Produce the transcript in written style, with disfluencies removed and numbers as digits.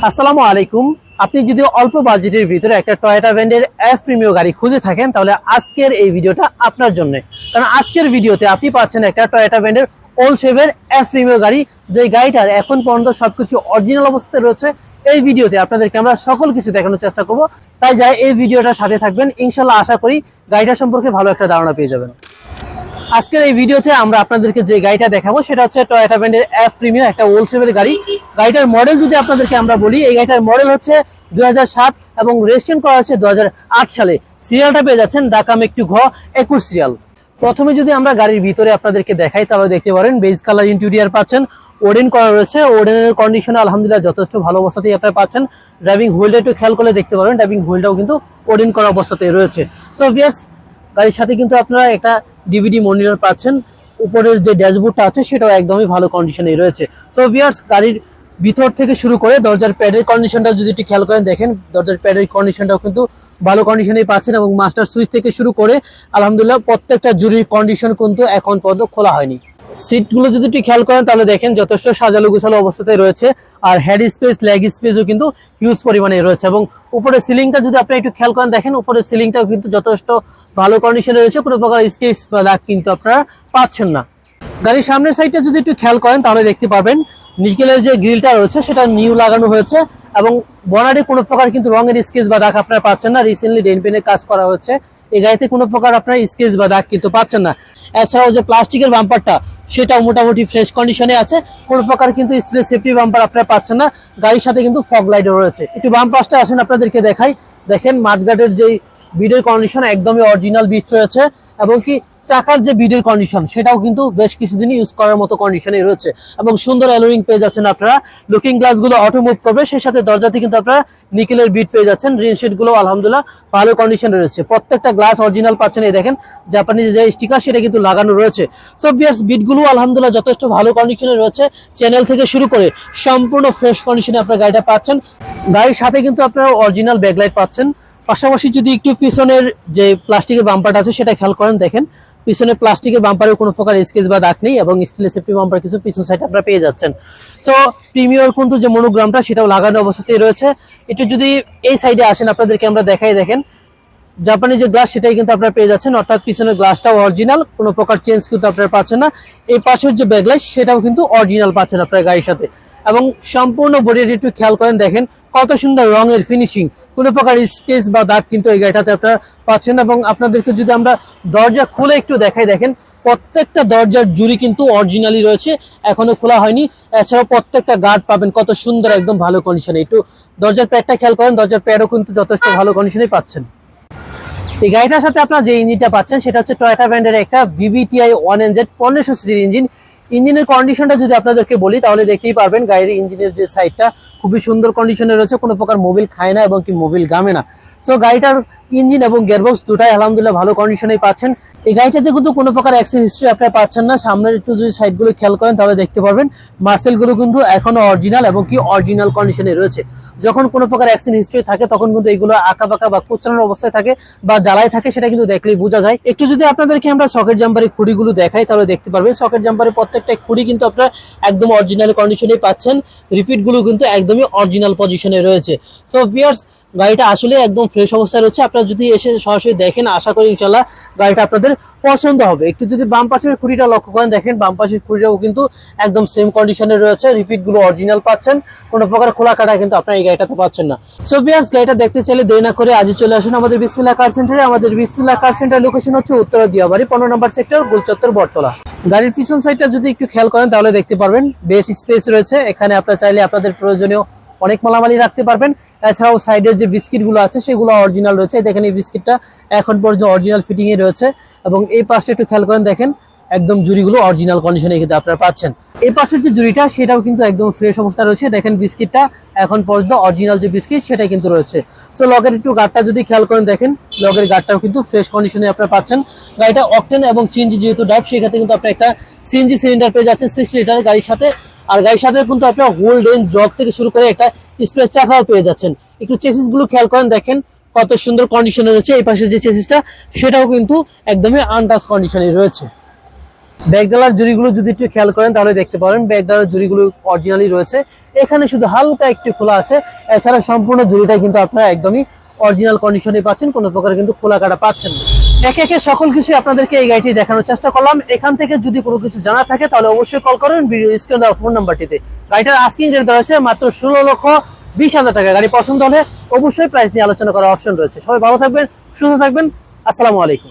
আসসালামু আলাইকুম। আপনি যদি অল্প বাজেটের ভিতরে একটা টয়োটা ব্র্যান্ডের এফ প্রিমিও গাড়ি খুঁজে থাকেন তাহলে আজকের এই ভিডিওটা আপনার জন্য। কারণ আজকের ভিডিওতে আপনি পাচ্ছেন একটা টয়োটা ব্র্যান্ডের ওল্ড শেভের এফ প্রিমিও গাড়ি, যে গাড়িটার এখন পর্যন্ত সবকিছু অরিজিনাল অবস্থায় রয়েছে। এই ভিডিওতে আপনাদেরকে আমরা সকল কিছু দেখানোর চেষ্টা করব, তাই যারা এই ভিডিওটার সাথে থাকবেন ইনশাল্লাহ আশা করি গাড়িটা সম্পর্কে ভালো একটা ধারণা পেয়ে যাবেন। আজকের এই ভিডিওতে আমরা আপনাদেরকে যে গাড়িটা দেখাবো সেটা হচ্ছে টয়োটা ব্র্যান্ডের এফ প্রিমিয়ার একটা ওল্ড শেপের গাড়ি। গাড়িটার মডেল যদি আপনাদেরকে আমরা বলি, এই গাড়িটার মডেল হচ্ছে 2007 এবং রেজিস্ট্রেশন করা হচ্ছে 2008 সালে। সিরিয়ালটা পেয়ে যাচ্ছেন ঢাকা মেট্রো ঘ 21 সিরিয়াল। প্রথমে যদি আমরা গাড়ির ভিতরে আপনাদেরকে দেখাই তাহলে দেখতে পারেন বেজ কালার ইন্টেরিয়র পাচ্ছেন, ওডেন করা রয়েছে। ওডেনের কন্ডিশন আলহামদুলিল্লাহ যথেষ্ট ভালো অবস্থাতেই আপনারা পাচ্ছেন। ড্রাইভিং হুইলটা একটু খেয়াল করলে দেখতে পারেন ড্রাইভিং হুইলটাও কিন্তু ওডেন করা অবস্থাতেই রয়েছে। সো ভিউয়ার্স, গাড়ির সাথে কিন্তু আপনারা একটা ডিভিডি মনিটর পাচ্ছেন। উপরের যে ড্যাশবোর্ডটা আছে সেটাও একদমই ভালো কন্ডিশনেই রয়েছে। সো ভিউয়ার্স, গাড়ির ভিতর থেকে শুরু করে দরজার প্যাডের কন্ডিশনটা যদি একটু খেয়াল করেন দেখেন দরজার প্যাডের কন্ডিশনটাও কিন্তু ভালো কন্ডিশনেই পাচ্ছেন এবং মাস্টার সুইচ থেকে শুরু করে আলহামদুলিল্লাহ প্রত্যেকটা জুরির কন্ডিশন কিন্তু এখন পর্যন্ত খোলা হয়নি। সিটগুলো যদি একটু খেয়াল করেন তাহলে দেখেন যথেষ্ট সাজালো গোছালো অবস্থাতে রয়েছে। আর হেড স্পেস লেগ স্পেসও কিন্তু হিউজ পরিমাণে রয়েছে এবং উপরের সিলিংটা যদি আপনি একটু খেয়াল করেন দেখেন উপরের সিলিংটাও কিন্তু যথেষ্ট ভালো কন্ডিশনে রয়েছে, কোনো প্রকার স্কেচ বা দাগ কিন্তু আপনারা পাচ্ছেন না। গাড়ির সামনের সাইডটা যদি একটু খেয়াল করেন তাহলে দেখতে পাবেন নিকেলের যে গ্রিলটা রয়েছে সেটা নিউ লাগানো হয়েছে এবং বনারে কোনো প্রকার কিন্তু রঙের স্কেচ বা দাগ আপনারা পাচ্ছেন না। রিসেন্টলি ডেন্ট পেনের কাজ করা হচ্ছে, এই গাড়িতে কোনো প্রকার আপনারা স্কেচ বা দাগ কিন্তু পাচ্ছেন না। এছাড়াও যে প্লাস্টিকের বাম্পারটা সেটাও মোটামুটি ফ্রেশ কন্ডিশনে আছে, কোনো প্রকার কিন্তু স্টিলের সেফটি বাম্পার আপনারা পাচ্ছেন না। গাড়ির সাথে কিন্তু ফগ লাইটও রয়েছে। একটু বাম পাশটা আসেন আপনাদেরকে দেখাই, দেখেন মাঠগার্ডের যেই বিডের কন্ডিশন একদমই অরিজিনাল বিট রয়েছে এবং কি চাকার যে বিডের কন্ডিশন সেটাও কিন্তু বেশ কিছুদিন ইউজ করার মতো কন্ডিশনে রয়েছে এবং সুন্দর অ্যালোরিং পেয়ে যাচ্ছেন আপনারা। লুকিং গ্লাসগুলো অটো মুভ করবে, সেই সাথে দরজাতে কিন্তু আপনারা নিকেলের বিট পেয়ে যাচ্ছেন। রিনশিট গুলো আলহামদুলিল্লাহ ভালো কন্ডিশনে রয়েছে, প্রত্যেকটা গ্লাস অরিজিনাল পাচ্ছেন। এই দেখেন জাপানিজ যে স্টিকার সেটা কিন্তু লাগানো রয়েছে। সো ভিউয়ার্স, বিটগুলো আলহামদুলিল্লাহ যথেষ্ট ভালো কন্ডিশনে রয়েছে। চ্যানেল থেকে শুরু করে সম্পূর্ণ ফ্রেশ কন্ডিশনে আপনারা গাড়িটা পাচ্ছেন। গাড়ির সাথে কিন্তু আপনারা অরিজিনাল ব্যাকলাইট পাচ্ছেন। পাশাপাশি যদি একটু পিছনের যে প্লাস্টিকের বাম্পারটা আছে সেটা খেয়াল করেন দেখেন পিছনে প্লাস্টিকের বাম্পারে কোনো প্রকার স্কেচ বা দাগ নেই এবং স্টিলের সেফটি বাম্পার কিছু পিছন সাইডে আপনারা পেয়ে যাচ্ছেন। সো প্রিমিয়ার কিন্তু যে মনোগ্রামটা সেটাও লাগানো অবস্থাতেই রয়েছে। একটু যদি এই সাইডে আসেন আপনাদেরকে আমরা দেখাই, দেখেন জাপানি যে গ্লাস সেটাই কিন্তু আপনারা পেয়ে যাচ্ছেন, অর্থাৎ পিছনের গ্লাসটাও অরিজিনাল, কোনো প্রকার চেঞ্জ কিন্তু আপনারা পাচ্ছেন না। এই পাশের যে ব্যাকলাইট সেটাও কিন্তু অরিজিনাল পাচ্ছেন আপনার গাড়ির সাথে এবং সম্পূর্ণ বডিটা একটু খেয়াল করেন দেখেন কত সুন্দর রঙের ফিনিশিং, কোনো প্রকার স্কেচ বা দাগ কিন্তু এই গাড়িটাতে আপনারা পাচ্ছেন। এবং আপনাদেরকে যদি আমরা দরজা খুলে একটু দেখাই দেখেন প্রত্যেকটা দরজার জুড়ি কিন্তু অরিজিনালি রয়েছে, এখনো খোলা হয়নি। এছাড়াও প্রত্যেকটা গার্ড পাবেন কত সুন্দর একদম ভালো কন্ডিশনে। একটু দরজার প্যাডটা খেয়াল করেন, দরজার প্যাডও কিন্তু যথেষ্ট ভালো কন্ডিশনে পাচ্ছেন। এই গাড়িটার সাথে আপনারা যে ইঞ্জিনটা পাচ্ছেন সেটা হচ্ছে টয়োটা ব্র্যান্ডের একটা VVTi 1NZ 1500 সিসির ইঞ্জিন। ইঞ্জিনের কন্ডিশনটা যদি আপনাদেরকে বলি তাহলে দেখতেই পারবেন গাড়ির ইঞ্জিনের যে সাইডটা খুবই সুন্দর কন্ডিশনে রয়েছে, কোনো প্রকার মোবিল খায় না এবং কি মোবিল গামে না। সো গাড়িটার ইঞ্জিন এবং গিয়ারবক্স দুটাই আলহামদুলিল্লাহ ভালো কন্ডিশনেই পাচ্ছেন। এই গাড়িটাতে কিন্তু কোনো প্রকার অ্যাক্সিডেন্ট হিস্ট্রি আপনারা পাচ্ছেন না। সামনের একটু যদি সাইডগুলো খেয়াল করেন তাহলে দেখতে পারবেন মার্সেলগুলো কিন্তু এখনো অরিজিনাল এবং কি অরিজিনাল কন্ডিশনে রয়েছে। যখন কোনো প্রকার অ্যাক্সিডেন্ট হিস্ট্রি থাকে তখন কিন্তু এগুলো আঁকা বাঁকা বা কুচকানোর অবস্থায় থাকে বা জ্বালায় থাকে, সেটা কিন্তু দেখলেই বোঝা যায়। একটু যদি আপনাদেরকে আমরা সকেট জাম্পারের খুঁড়িগুলো দেখাই তাহলে দেখতে পারবেন সকেট জাম্পারের প্রত্যেকটা খুঁড়ি কিন্তু আপনারা একদম অরিজিনাল কন্ডিশনে পাচ্ছেন। রিফিটগুলো কিন্তু একদমই অরিজিনাল পজিশনে রয়েছে। সো ভিউয়ার্স, গাড়িটা আসলে একদম ফ্রেশ অবস্থায় রয়েছে। আপনারা যদি এসে সরাসরি দেখেন আশা করি ইনশাল্লাহ গাড়িটা আপনাদের পছন্দ হবে। একটু যদি বাম পাশের খুঁড়িটা লক্ষ্য করেন দেখেন বাম পাশের খুঁড়িটাও কিন্তু একদম সেম কন্ডিশনে রয়েছে, রিফিটগুলো অরিজিনাল পাচ্ছেন, কোনো প্রকার খোলা কাটা কিন্তু আপনারা এই গাড়িটাতে পাচ্ছেন না। সো ভিউয়ার্স, গাড়িটা দেখতে চাইলে দেরি না করে আজই চলে আসুন আমাদের বিসমিল্লাহ কার সেন্টারে। আমাদের বিসমিল্লাহ কার সেন্টার লোকেশন হচ্ছে উত্তরা দিয়াবাড়ি 15 নম্বর সেক্টর, গোলচত্বর, বটতলা। গাড়ির পিছন সাইডটা যদি একটু খেয়াল করেন তাহলে দেখতে পারবেন বেশ স্পেস রয়েছে, এখানে আপনারা চাইলে আপনাদের প্রয়োজনীয় অনেক মালামালি রাখতে পারবেন। এছাড়াও সাইডের যে বিস্কিটগুলো আছে সেগুলো অরিজিনাল রয়েছে, দেখেন এই বিস্কিটটা এখন পর্যন্ত অরিজিনাল ফিটিংয়ে রয়েছে এবং এই পাশটা একটু খেয়াল করেন দেখেন একদম জুড়িগুলো অরিজিনাল কন্ডিশনে কিন্তু আপনারা পাচ্ছেন। এই পাশের যে জুড়িটা সেটাও কিন্তু একদম ফ্রেশ অবস্থা রয়েছে, দেখেন বিস্কিটটা এখন পর্যন্ত অরিজিনাল যে বিস্কিট সেটাই কিন্তু রয়েছে। সো লগের একটু গার্ডটা যদি খেয়াল করেন দেখেন লগের গার্ডটাও কিন্তু ফ্রেশ কন্ডিশনে আপনারা পাচ্ছেন। গাড়িটা অকটেন এবং সিএনজি যেহেতু ড্রাইভ সেক্ষেত্রে কিন্তু আপনার একটা সিএনজি সিলিন্ডার পেয়ে যাচ্ছেন 6 লিটারের গাড়ির সাথে। আর গাড়ির সাথে কিন্তু আপনার হোল্ড এন্ড জগ থেকে শুরু করে একটা স্পেস চাকাও পেয়ে যাচ্ছেন। একটু চেসিস গুলো খেয়াল করেন দেখেন কত সুন্দর কন্ডিশনে রয়েছে। এই পাশে যে চেসিসটা সেটাও কিন্তু একদমই আনটাচ কন্ডিশনে রয়েছে। ব্যাকডালার জুড়িগুলো যদি একটু খেয়াল করেন তাহলে দেখতে পারেন ব্যাকডালার জুড়িগুলো অরিজিনালি রয়েছে। এখানে শুধু হালকা একটু খোলা আছে, এছাড়া সম্পূর্ণ জুড়িটাই কিন্তু আপনারা একদমই অরিজিনাল কন্ডিশনে পাচ্ছেন, কোনো প্রকার কিন্তু খোলা কাটা পাচ্ছেন না। একে একে সকল কিছু আপনাদেরকে এই গাড়িটি দেখানোর চেষ্টা করলাম। এখান থেকে যদি কোনো কিছু জানা থাকে তাহলে অবশ্যই কল করেন ভিডিও স্ক্রিনে দেওয়া ফোন নাম্বারটিতে। গাড়িটার আস্কিং রেট দেওয়া হয়েছে মাত্র 16,20,000 টাকা। গাড়ি পছন্দ হলে অবশ্যই প্রাইস নিয়ে আলোচনা করার অপশন রয়েছে। সবাই ভালো থাকবেন, সুস্থ থাকবেন, আসসালামু আলাইকুম।